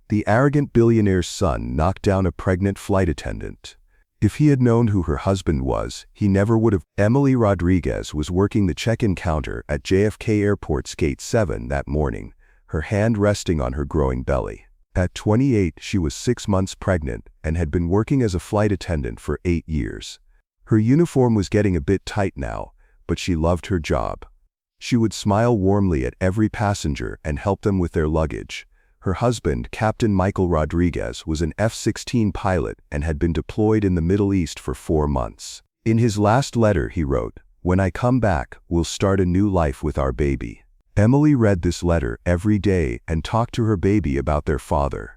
The arrogant billionaire's son knocked down a pregnant flight attendant. If he had known who her husband was, he never would have. Emily Rodriguez was working the check-in counter at JFK Airport's Gate 7 that morning, her hand resting on her growing belly. At 28, she was 6 months pregnant and had been working as a flight attendant for 8 years. Her uniform was getting a bit tight now, but she loved her job. She would smile warmly at every passenger and help them with their luggage. Her husband, Captain Michael Rodriguez, was an F-16 pilot and had been deployed in the Middle East for 4 months. In his last letter, he wrote, "When I come back, we'll start a new life with our baby." Emily read this letter every day and talked to her baby about their father.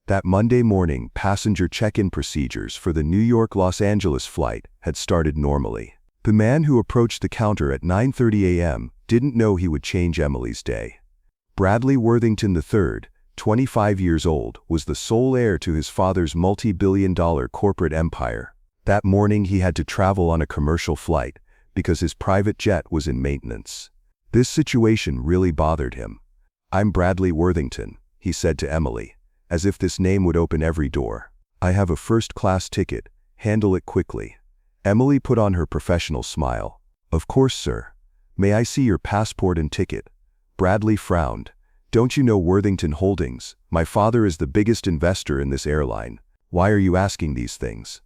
That Monday morning, passenger check-in procedures for the New York-Los Angeles flight had started normally. The man who approached the counter at 9:30 a.m. didn't know he would change Emily's day. Bradley Worthington III, 25 years old, was the sole heir to his father's multi-billion-dollar corporate empire. That morning he had to travel on a commercial flight because his private jet was in maintenance. This situation really bothered him. "I'm Bradley Worthington," he said to Emily, as if this name would open every door. "I have a first-class ticket. Handle it quickly." Emily put on her professional smile. "Of course, sir. May I see your passport and ticket?" Bradley frowned. "Don't you know Worthington Holdings? My father is the biggest investor in this airline. Why are you asking these things?"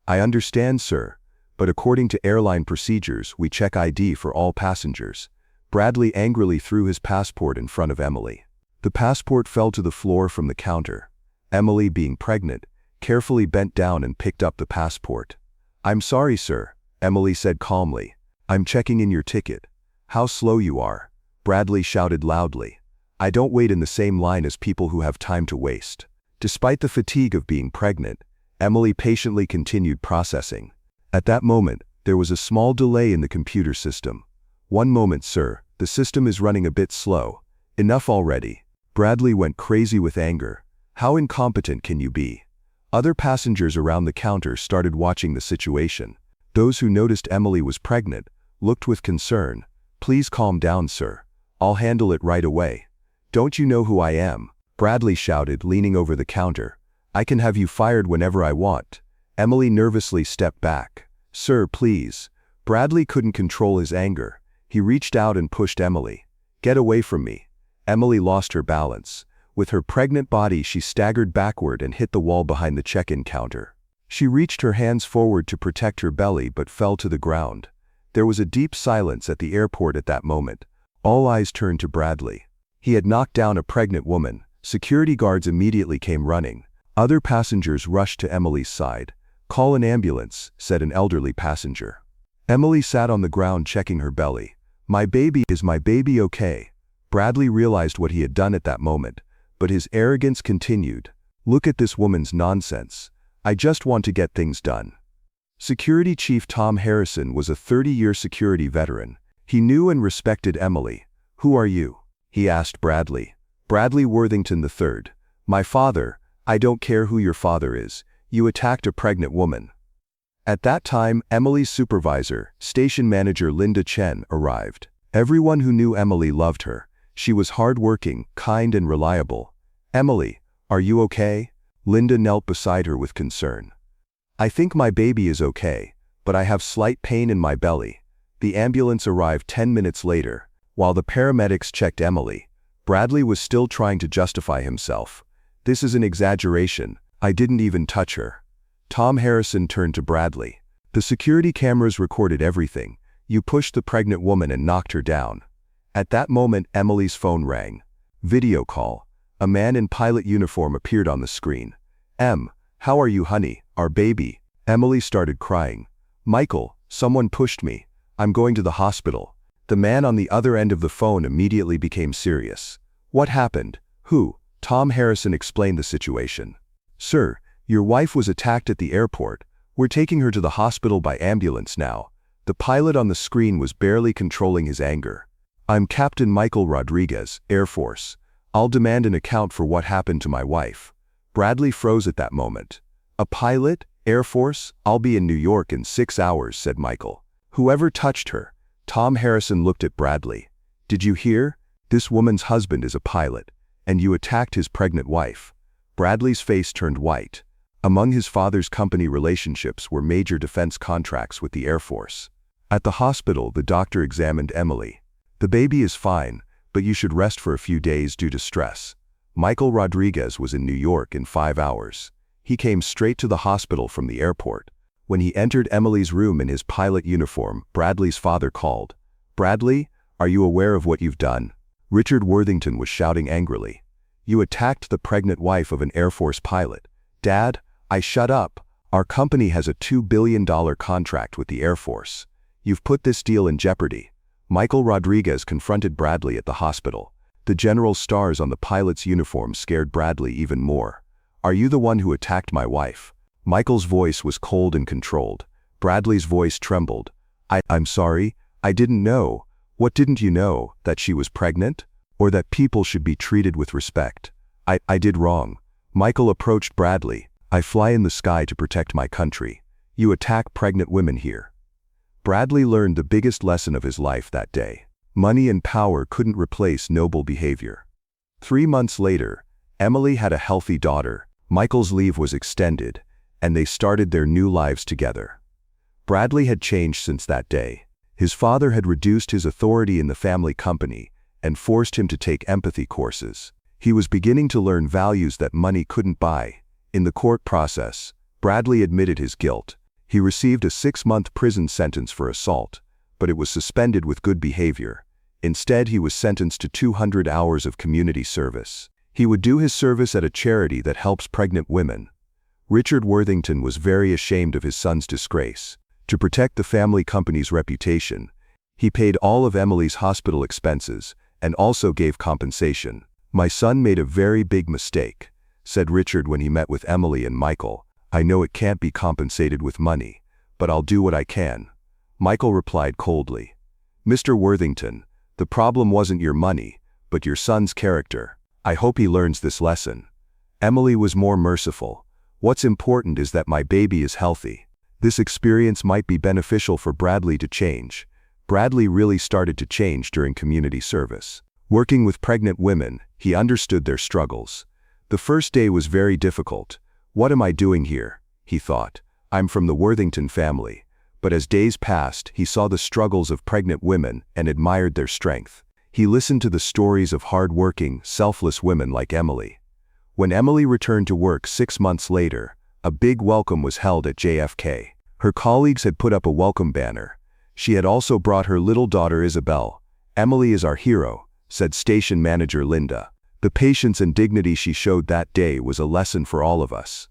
"I understand, sir, but according to airline procedures, we check ID for all passengers." Bradley angrily threw his passport in front of Emily. The passport fell to the floor from the counter. Emily, being pregnant, carefully bent down and picked up the passport. "I'm sorry, sir," Emily said calmly. "I'm checking in your ticket." "How slow you are," Bradley shouted loudly. "I don't wait in the same line as people who have time to waste." Despite the fatigue of being pregnant, Emily patiently continued processing. At that moment, there was a small delay in the computer system. "One moment, sir, the system is running a bit slow." "Enough already." Bradley went crazy with anger. "How incompetent can you be?" Other passengers around the counter started watching the situation. Those who noticed Emily was pregnant looked with concern. "Please calm down, sir. I'll handle it right away." "Don't you know who I am?" Bradley shouted, leaning over the counter. "I can have you fired whenever I want." Emily nervously stepped back. "Sir, please." Bradley couldn't control his anger. He reached out and pushed Emily. "Get away from me." Emily lost her balance. With her pregnant body, she staggered backward and hit the wall behind the check-in counter. She reached her hands forward to protect her belly but fell to the ground. There was a deep silence at the airport at that moment. All eyes turned to Bradley. He had knocked down a pregnant woman. Security guards immediately came running. Other passengers rushed to Emily's side. "Call an ambulance," said an elderly passenger. Emily sat on the ground checking her belly. Is my baby okay?" Bradley realized what he had done at that moment, but his arrogance continued. "Look at this woman's nonsense. I just want to get things done." Security Chief Tom Harrison was a 30-year security veteran. He knew and respected Emily. "Who are you?" he asked Bradley. "Bradley Worthington III. My father." "I don't care who your father is. You attacked a pregnant woman." At that time, Emily's supervisor, station manager Linda Chen, arrived. Everyone who knew Emily loved her. She was hardworking, kind and reliable. "Emily, are you okay?" Linda knelt beside her with concern. "I think my baby is okay, but I have slight pain in my belly." The ambulance arrived 10 minutes later. While the paramedics checked Emily, Bradley was still trying to justify himself. "This is an exaggeration. I didn't even touch her." Tom Harrison turned to Bradley. "The security cameras recorded everything. You pushed the pregnant woman and knocked her down." At that moment, Emily's phone rang. Video call. A man in pilot uniform appeared on the screen. How are you, honey? Our baby." Emily started crying. "Michael, someone pushed me. I'm going to the hospital." The man on the other end of the phone immediately became serious. "What happened? Who?" Tom Harrison explained the situation. "Sir, your wife was attacked at the airport. We're taking her to the hospital by ambulance now." The pilot on the screen was barely controlling his anger. "I'm Captain Michael Rodriguez, Air Force. I'll demand an account for what happened to my wife." Bradley froze at that moment. "A pilot? Air Force? I'll be in New York in 6 hours," said Michael. "Whoever touched her?" Tom Harrison looked at Bradley. "Did you hear? This woman's husband is a pilot, and you attacked his pregnant wife." Bradley's face turned white. Among his father's company relationships were major defense contracts with the Air Force. At the hospital, the doctor examined Emily. "The baby is fine, but you should rest for a few days due to stress." Michael Rodriguez was in New York in 5 hours. He came straight to the hospital from the airport. When he entered Emily's room in his pilot uniform, Bradley's father called. "Bradley, are you aware of what you've done?" Richard Worthington was shouting angrily. "You attacked the pregnant wife of an Air Force pilot." "Dad, shut up. Our company has a $2 billion contract with the Air Force. You've put this deal in jeopardy." Michael Rodriguez confronted Bradley at the hospital. The general's stars on the pilot's uniform scared Bradley even more. "Are you the one who attacked my wife?" Michael's voice was cold and controlled. Bradley's voice trembled. I'm sorry, I didn't know." "What didn't you know? That she was pregnant? Or that people should be treated with respect?" I did wrong." Michael approached Bradley. "I fly in the sky to protect my country. You attack pregnant women here." Bradley learned the biggest lesson of his life that day. Money and power couldn't replace noble behavior. 3 months later, Emily had a healthy daughter. Michael's leave was extended, and they started their new lives together. Bradley had changed since that day. His father had reduced his authority in the family company and forced him to take empathy courses. He was beginning to learn values that money couldn't buy. In the court process, Bradley admitted his guilt. He received a 6-month prison sentence for assault, but it was suspended with good behavior. Instead, he was sentenced to 200 hours of community service. He would do his service at a charity that helps pregnant women. Richard Worthington was very ashamed of his son's disgrace. To protect the family company's reputation, he paid all of Emily's hospital expenses and also gave compensation. "My son made a very big mistake," said Richard when he met with Emily and Michael. "I know it can't be compensated with money, but I'll do what I can." Michael replied coldly. "Mr. Worthington, the problem wasn't your money, but your son's character. I hope he learns this lesson." Emily was more merciful. "What's important is that my baby is healthy." This experience might be beneficial for Bradley to change. Bradley really started to change during community service. Working with pregnant women, he understood their struggles. The first day was very difficult. "What am I doing here?" he thought. "I'm from the Worthington family." But as days passed, he saw the struggles of pregnant women and admired their strength. He listened to the stories of hard-working, selfless women like Emily. When Emily returned to work 6 months later, a big welcome was held at JFK. Her colleagues had put up a welcome banner. She had also brought her little daughter Isabel. "Emily is our hero," said station manager Linda. The patience and dignity she showed that day was a lesson for all of us.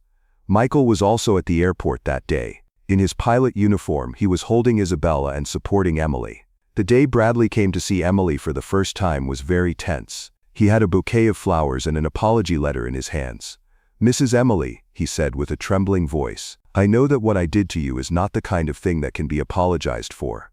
Michael was also at the airport that day. In his pilot uniform, he was holding Isabella and supporting Emily. The day Bradley came to see Emily for the first time was very tense. He had a bouquet of flowers and an apology letter in his hands. "Mrs. Emily," he said with a trembling voice, "I know that what I did to you is not the kind of thing that can be apologized for."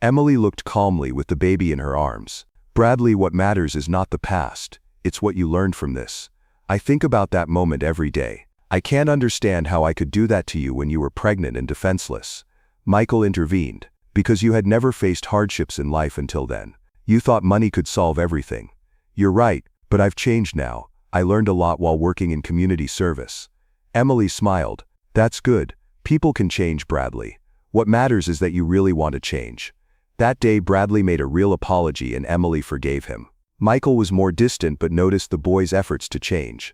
Emily looked calmly with the baby in her arms. "Bradley, what matters is not the past. It's what you learned from this. I think about that moment every day. I can't understand how I could do that to you when you were pregnant and defenseless." Michael intervened. "Because you had never faced hardships in life until then. You thought money could solve everything." "You're right, but I've changed now. I learned a lot while working in community service." Emily smiled. "That's good. People can change, Bradley. What matters is that you really want to change." That day Bradley made a real apology and Emily forgave him. Michael was more distant but noticed the boy's efforts to change.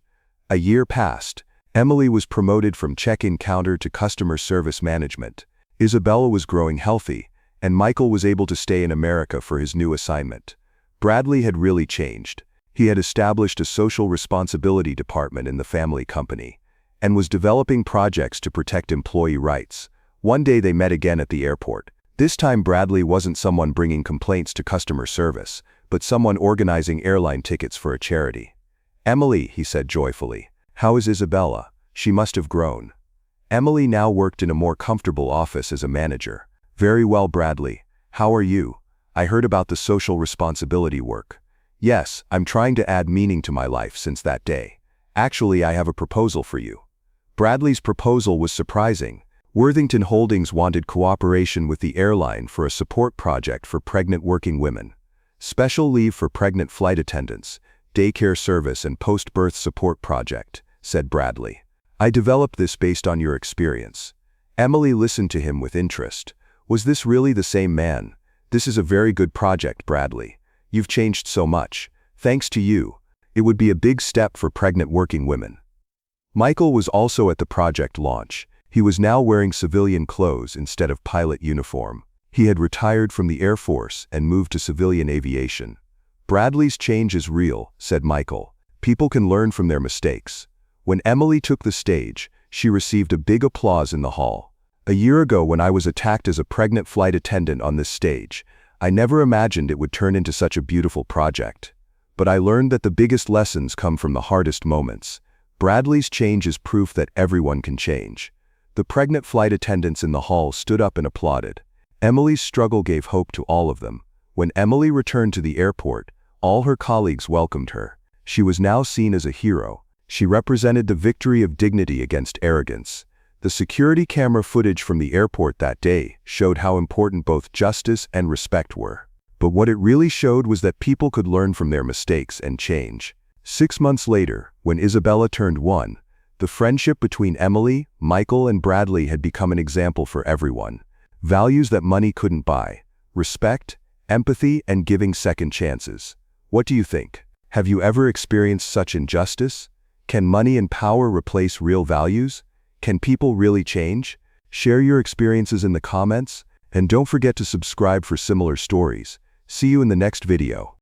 A year passed. Emily was promoted from check-in counter to customer service management. Isabella was growing healthy, and Michael was able to stay in America for his new assignment. Bradley had really changed. He had established a social responsibility department in the family company, and was developing projects to protect employee rights. One day they met again at the airport. This time Bradley wasn't someone bringing complaints to customer service, but someone organizing airline tickets for a charity. "Emily," he said joyfully, "how is Isabella? She must have grown." Emily now worked in a more comfortable office as a manager. "Very well, Bradley. How are you? I heard about the social responsibility work." "Yes, I'm trying to add meaning to my life since that day. Actually, I have a proposal for you." Bradley's proposal was surprising. Worthington Holdings wanted cooperation with the airline for a support project for pregnant working women. Special leave for pregnant flight attendants, daycare service and post-birth support project, said Bradley. "I developed this based on your experience." Emily listened to him with interest. "Was this really the same man? This is a very good project, Bradley. You've changed so much. Thanks to you. It would be a big step for pregnant working women." Michael was also at the project launch. He was now wearing civilian clothes instead of pilot uniform. He had retired from the Air Force and moved to civilian aviation. "Bradley's change is real," said Michael. "People can learn from their mistakes." When Emily took the stage, she received a big applause in the hall. "A year ago, when I was attacked as a pregnant flight attendant on this stage, I never imagined it would turn into such a beautiful project. But I learned that the biggest lessons come from the hardest moments. Bradley's change is proof that everyone can change." The pregnant flight attendants in the hall stood up and applauded. Emily's struggle gave hope to all of them. When Emily returned to the airport, all her colleagues welcomed her. She was now seen as a hero. She represented the victory of dignity against arrogance. The security camera footage from the airport that day showed how important both justice and respect were. But what it really showed was that people could learn from their mistakes and change. 6 months later, when Isabella turned 1, the friendship between Emily, Michael, and Bradley had become an example for everyone. Values that money couldn't buy: respect, empathy, and giving second chances. What do you think? Have you ever experienced such injustice? Can money and power replace real values? Can people really change? Share your experiences in the comments, and don't forget to subscribe for similar stories. See you in the next video.